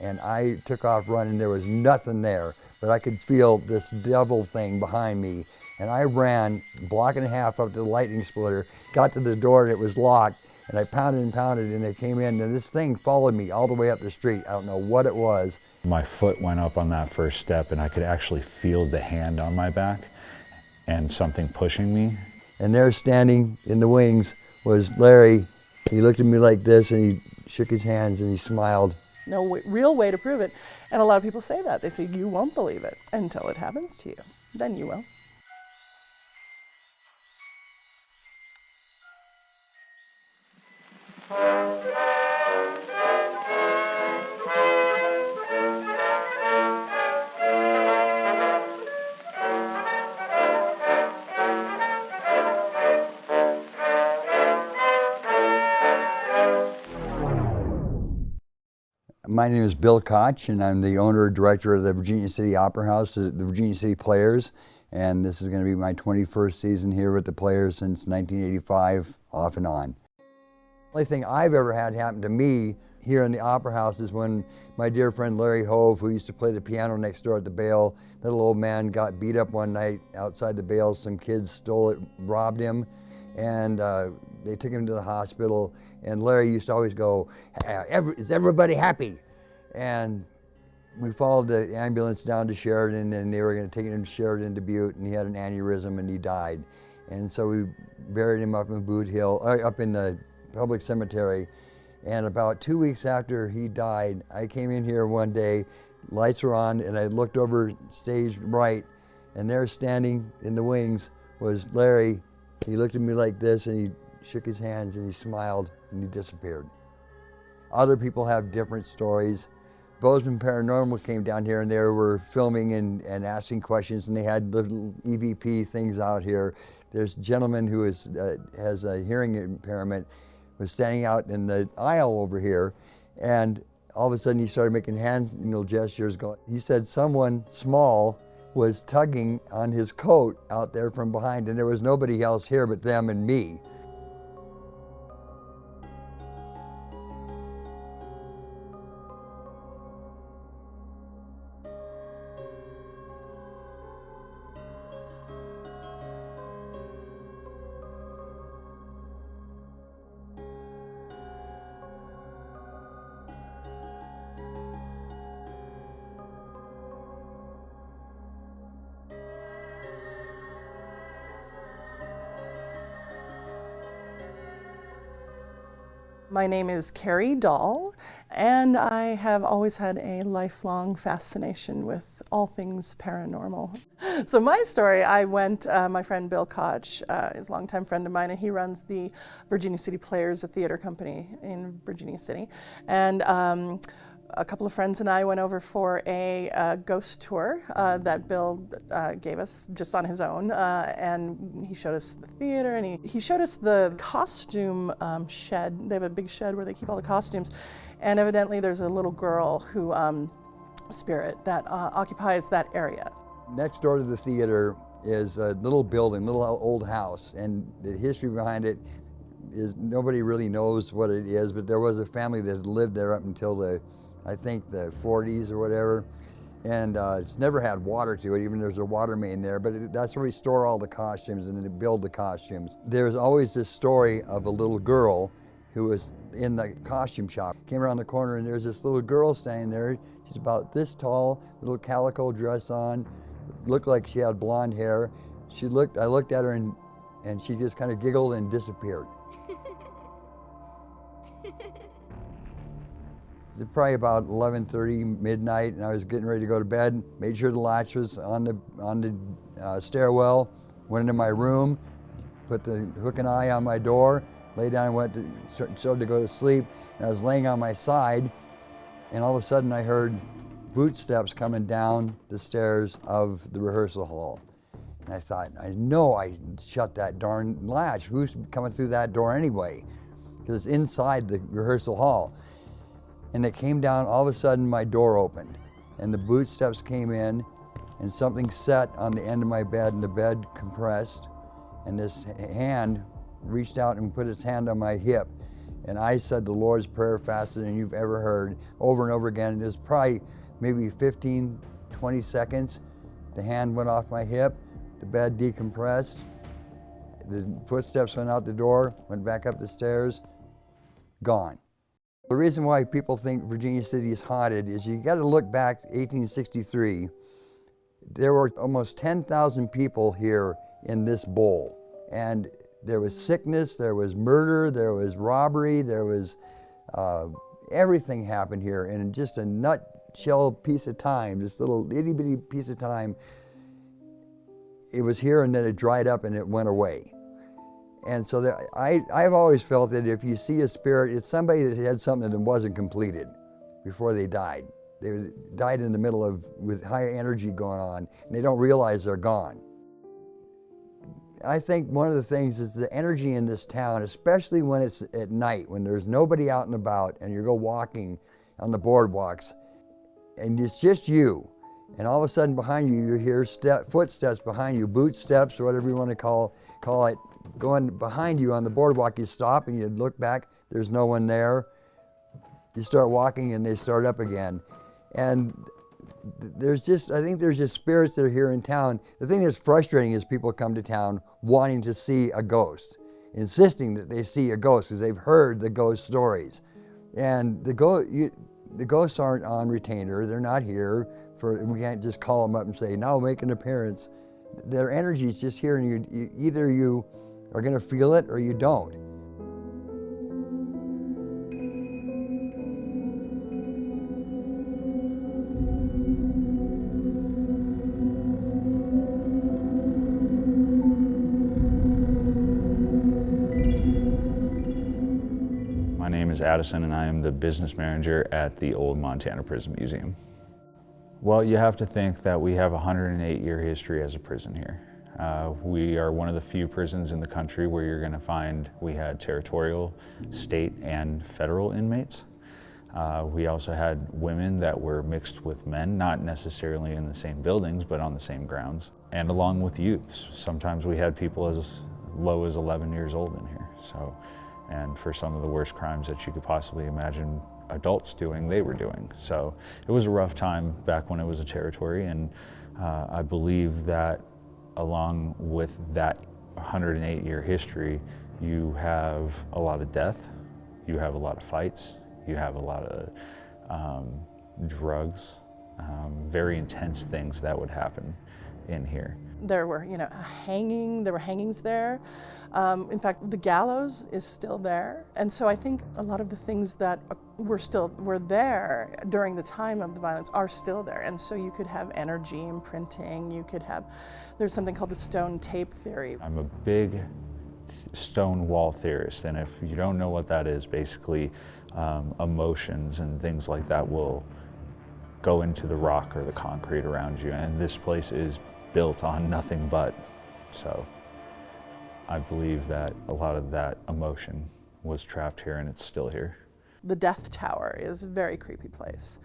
and I took off running. There was nothing there, but I could feel this devil thing behind me. And I ran a block and a half up to the lightning splitter, got to the door and it was locked, and I pounded and pounded and they came in, and this thing followed me all the way up the street. I don't know what it was. My foot went up on that first step and I could actually feel the hand on my back and something pushing me. And there standing in the wings was Larry. He looked at me like this and he shook his hands and he smiled. No real way to prove it. And a lot of people say that. They say you won't believe it until it happens to you. Then you will. My name is Bill Koch, and I'm the owner and director of the Virginia City Opera House, the Virginia City Players, and this is going to be my 21st season here with the Players since 1985, off and on. The only thing I've ever had happen to me here in the Opera House is when my dear friend Larry Hove, who used to play the piano next door at the Bale, little old man got beat up one night outside the Bale. Some kids stole it, robbed him, and they took him to the hospital. And Larry used to always go, "Is everybody happy?" And we followed the ambulance down to Sheridan, and they were going to take him to Sheridan to Butte, and he had an aneurysm and he died. And so we buried him up in Boot Hill, up in the public cemetery. And about 2 weeks after he died, I came in here one day, lights were on, and I looked over stage right, and there standing in the wings was Larry. He looked at me like this and he shook his hands and he smiled and he disappeared. Other people have different stories. Bozeman Paranormal came down here and they were filming and asking questions, and they had little EVP things out here. There's a gentleman who has a hearing impairment, was standing out in the aisle over here, and all of a sudden he started making hand gestures. He said someone small was tugging on his coat out there from behind, and there was nobody else here but them and me. My name is Carrie Dahl, and I have always had a lifelong fascination with all things paranormal. So my story, I went, my friend Bill Koch is a longtime friend of mine, and he runs the Virginia City Players, a theater company in Virginia City. And a couple of friends and I went over for a ghost tour that Bill gave us just on his own, and he showed us the theater, and he showed us the costume shed. They have a big shed where they keep all the costumes, and evidently there's a little girl who spirit that occupies that area. Next door to the theater is a little building, little old house, and the history behind it is nobody really knows what it is, but there was a family that had lived there up until I think the 40s or whatever, and it's never had water to it, even there's a water main there, but that's where we store all the costumes and then build the costumes. There's always this story of a little girl who was in the costume shop, came around the corner, and there's this little girl standing there. She's about this tall, little calico dress on, looked like she had blonde hair. I looked at her and she just kind of giggled and disappeared. It was probably about 11:30, midnight, and I was getting ready to go to bed. Made sure the latch was on the stairwell. Went into my room, put the hook and eye on my door, lay down and started to go to sleep. And I was laying on my side, and all of a sudden I heard footsteps coming down the stairs of the rehearsal hall. And I thought, I know I shut that darn latch. Who's coming through that door anyway? Because it's inside the rehearsal hall. And it came down, all of a sudden my door opened, and the boot steps came in, and something set on the end of my bed, and the bed compressed, and this hand reached out and put its hand on my hip, And I said the Lord's Prayer faster than you've ever heard, over and over again. It was probably maybe 15, 20 seconds. The hand went off my hip, the bed decompressed, the footsteps went out the door, went back up the stairs, gone. The reason why people think Virginia City is haunted is you got to look back to 1863. There were almost 10,000 people here in this bowl. And there was sickness, there was murder, there was robbery, there was everything happened here in just a nutshell piece of time, this little itty bitty piece of time. It was here and then it dried up and it went away. And so I've always felt that if you see a spirit, it's somebody that had something that wasn't completed before they died. They died in the middle of, with high energy going on, and they don't realize they're gone. I think one of the things is the energy in this town, especially when it's at night, when there's nobody out and about, and you go walking on the boardwalks, and it's just you, and all of a sudden behind you, you hear footsteps behind you, boot steps, or whatever you want to call it, going behind you on the boardwalk. You stop and you look back, there's no one there. You start walking and they start up again. And I think there's just spirits that are here in town. The thing that's frustrating is people come to town wanting to see a ghost, insisting that they see a ghost because they've heard the ghost stories. And the ghosts aren't on retainer, they're not here. We can't just call them up and say, now make an appearance. Their energy is just here, and either you are going to feel it or you don't. My name is Addison, and I am the business manager at the Old Montana Prison Museum. Well, you have to think that we have a 108-year history as a prison here. We are one of the few prisons in the country where you're going to find we had territorial, state, and federal inmates. We also had women that were mixed with men, not necessarily in the same buildings, but on the same grounds, and along with youths. Sometimes we had people as low as 11 years old in here. And for some of the worst crimes that you could possibly imagine adults doing, they were doing. So it was a rough time back when it was a territory, and I believe that along with that 108-year history, you have a lot of death, you have a lot of fights, you have a lot of drugs, very intense things that would happen in here. There were, there were hangings there. In fact, the gallows is still there. And so I think a lot of the things that were there during the time of the violence are still there. And so you could have energy imprinting, there's something called the stone tape theory. I'm a big stone wall theorist, and if you don't know what that is, basically emotions and things like that will go into the rock or the concrete around you, and this place is built on nothing but. So I believe that a lot of that emotion was trapped here, and it's still here. The Death Tower is a very creepy place.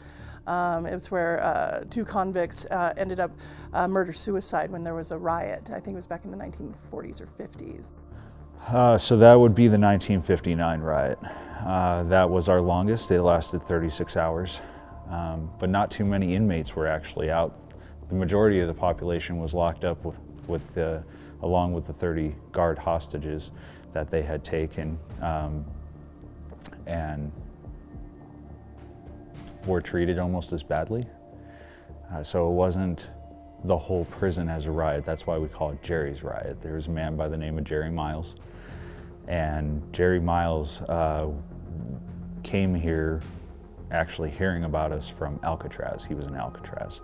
It's where two convicts ended up murder-suicide when there was a riot. I think it was back in the 1940s or 50s. So that would be the 1959 riot. That was our longest. It lasted 36 hours. But not too many inmates were actually out. The majority of the population was locked up along with the 30 guard hostages that they had taken, and were treated almost as badly. So it wasn't the whole prison as a riot. That's why we call it Jerry's riot. There was a man by the name of Jerry Miles, and Jerry Miles came here actually hearing about us from Alcatraz. He was in Alcatraz.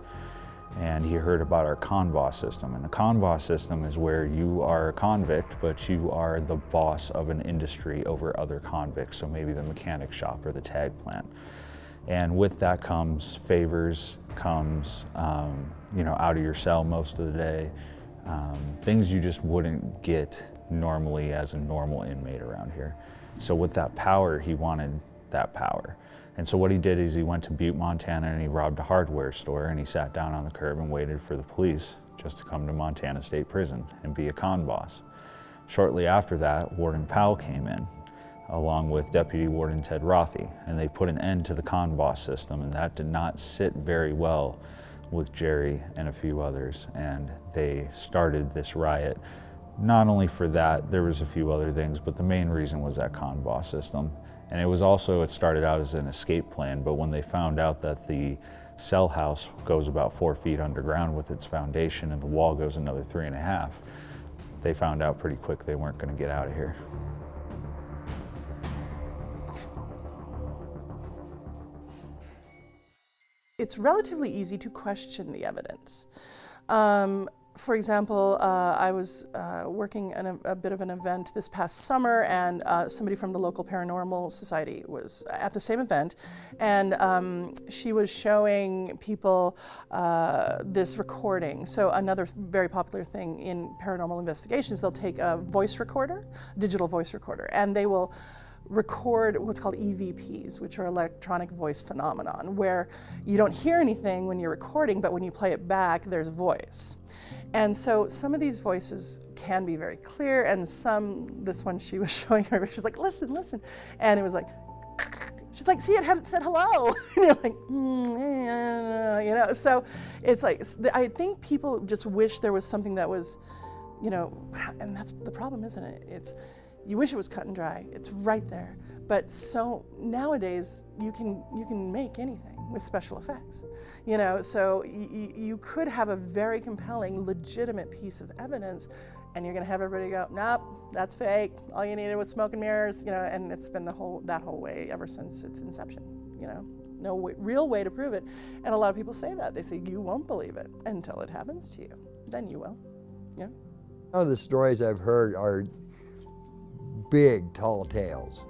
And he heard about our con boss system. And a con boss system is where you are a convict, but you are the boss of an industry over other convicts, so maybe the mechanic shop or the tag plant. And with that comes favors, comes out of your cell most of the day, things you just wouldn't get normally as a normal inmate around here. So with that power, he wanted that power. And so what he did is he went to Butte, Montana, and he robbed a hardware store, and he sat down on the curb and waited for the police just to come to Montana State Prison and be a con boss. Shortly after that, Warden Powell came in, along with Deputy Warden Ted Rothy, and they put an end to the con boss system, and that did not sit very well with Jerry and a few others, and they started this riot. Not only for that, there was a few other things, but the main reason was that con boss system. And it started out as an escape plan, but when they found out that the cell house goes about 4 feet underground with its foundation and the wall goes another 3.5, they found out pretty quick they weren't going to get out of here. It's relatively easy to question the evidence. For example, I was working on a bit of an event this past summer, and somebody from the local paranormal society was at the same event, and she was showing people this recording. So another very popular thing in paranormal investigations, they'll take a voice recorder, digital voice recorder, and they will record what's called EVPs, which are electronic voice phenomenon, where you don't hear anything when you're recording, but when you play it back, there's voice. And so some of these voices can be very clear, and this one she was showing her, she's like, listen, listen. And it was like, she's like, see, it said hello. And you're like, you know, so it's like, I think people just wish there was something that was, you know, and that's the problem, isn't it? You wish it was cut and dry. It's right there. But so nowadays you can make anything with special effects, you know. So you could have a very compelling, legitimate piece of evidence, and you're going to have everybody go, nope, that's fake. All you needed was smoke and mirrors, you know. And it's been that whole way ever since its inception, you know. No real way to prove it. And a lot of people say that. They say you won't believe it until it happens to you. Then you will. Yeah. Some of the stories I've heard are big, tall tales.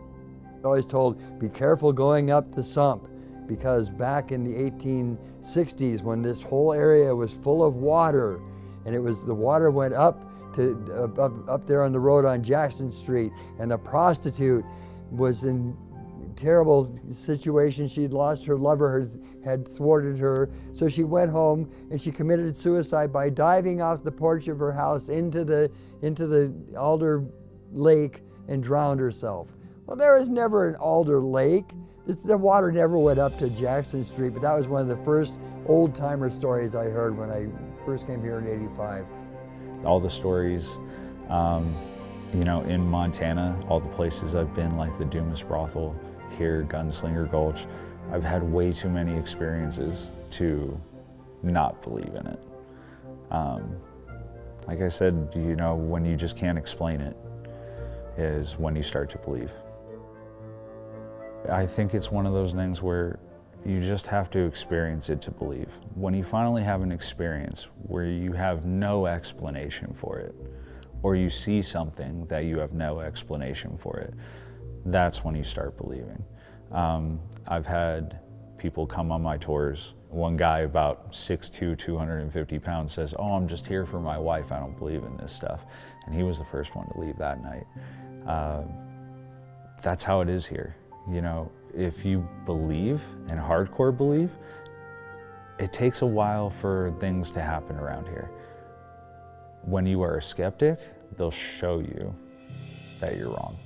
Always told, be careful going up the sump, because back in the 1860s, when this whole area was full of water, and the water went up there on the road on Jackson Street, and a prostitute was in terrible situation. She'd lost her lover, had thwarted her, so she went home and she committed suicide by diving off the porch of her house into the Alder Lake and drowned herself. Well, there was never an Alder Lake. The water never went up to Jackson Street, but that was one of the first old-timer stories I heard when I first came here in '85. All the stories, you know, in Montana, all the places I've been, like the Dumas Brothel, here, Gunslinger Gulch, I've had way too many experiences to not believe in it. Like I said, you know, when you just can't explain it is when you start to believe. I think it's one of those things where you just have to experience it to believe. When you finally have an experience where you have no explanation for it, or you see something that you have no explanation for it, that's when you start believing. I've had people come on my tours. One guy about 6'2", 250 pounds says, oh, I'm just here for my wife, I don't believe in this stuff. And he was the first one to leave that night. That's how it is here. You know, if you believe and hardcore believe, it takes a while for things to happen around here. When you are a skeptic, they'll show you that you're wrong.